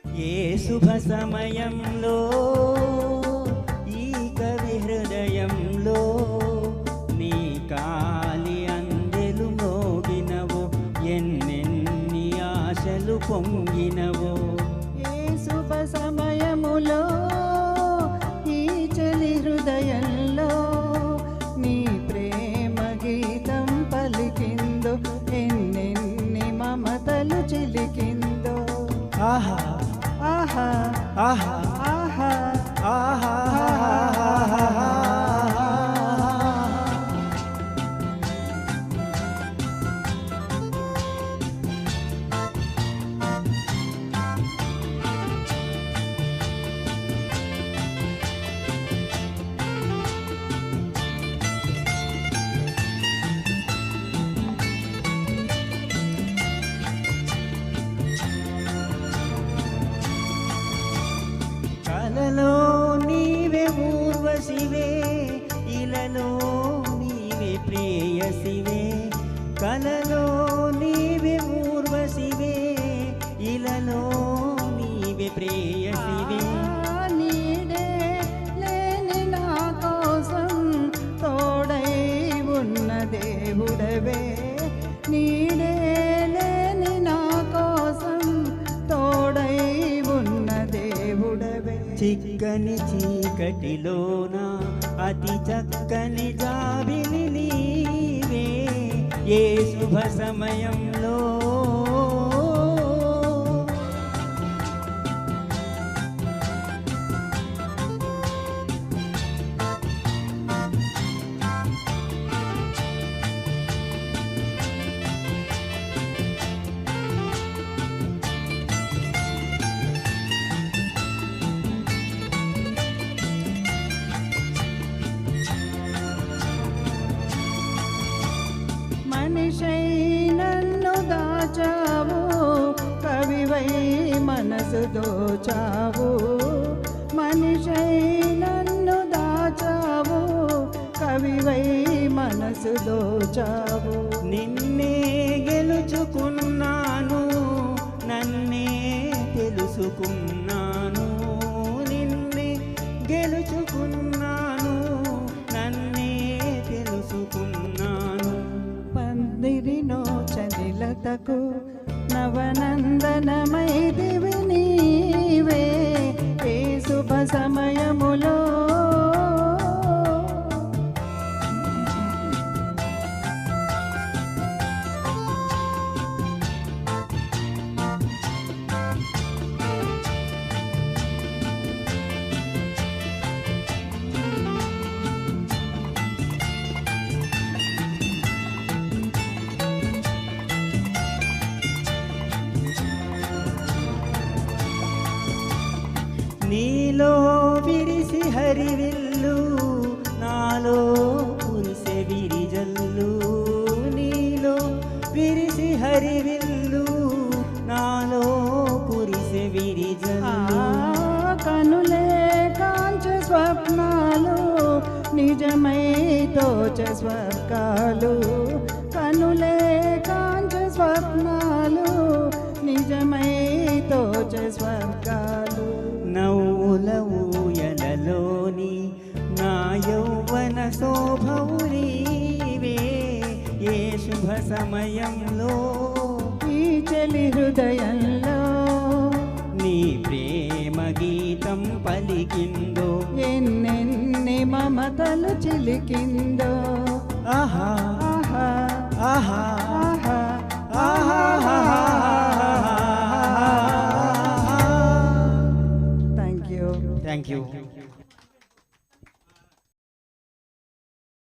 ఏ శుభ సమయంలో ఈ కవి హృదయంలో నీ కాలి అందెలు మోగినవో ఎన్నెన్ని ఆశలు పొంగినవో. ఏ శుభ సమయములో ఈ చలి హృదయంలో నీ ప్రేమ గీతం పలికిందో ఎన్నెన్ని మమతలు చిలికిందో. ఆహా ఆహా ఆహా ఆహా ఆహా కలలో నీవే ఊర్వశివే ఇలలో నీవే ప్రేయసివే. కలలో నీవే ఊర్వశివే ఇలలో నీవే ప్రేయసివే. నీడే లేని నా కోసం తోడై ఉన్న దేవుడవే. నీడే లేని నా కోసం తోడై ఉన్న దేవుడవే. చిక్కని చీకటిలోన అతి చక్కని జాబిలి నీవే ఏ శుభ సమయంలో. మనిషై నన్ను దాచావు కవివై మనసు దోచావు. మనిషై నన్ను దాచావు కవివై మనసు దోచావు. నిన్నే గెలుచుకున్నాను నన్నే తెలుసుకున్నాను. నిన్నే గెలుచుకున్నాను నన్నే తెలుసుకున్నాను. పందిరినో చనిలతకు నవనందనమై దివి నీవే ఏ శుభ సమయములో. నీలో విరిసి హరివిల్లు నాలో కురిసె విరిజల్లు. నీలో విరిసి హరివిల్లు నాలో కురిసె విరిజల్లు. కనులే కాంచ స్వప్నాలు నిజమై తోచ స్వర్గాలు. కనులే కాంచ స్వప్నాలు నిజమై తోచ స్వర్గాలు. నవ్వుల ఊయలలోని నా యౌవన శోభవు నీవే ఏ శుభ సమయంలో. ఈ చలి హృదయంలో నీ ప్రేమ గీతం పలికిందో ఎన్నెన్ని మమతలు చిలికిందో. ఆహా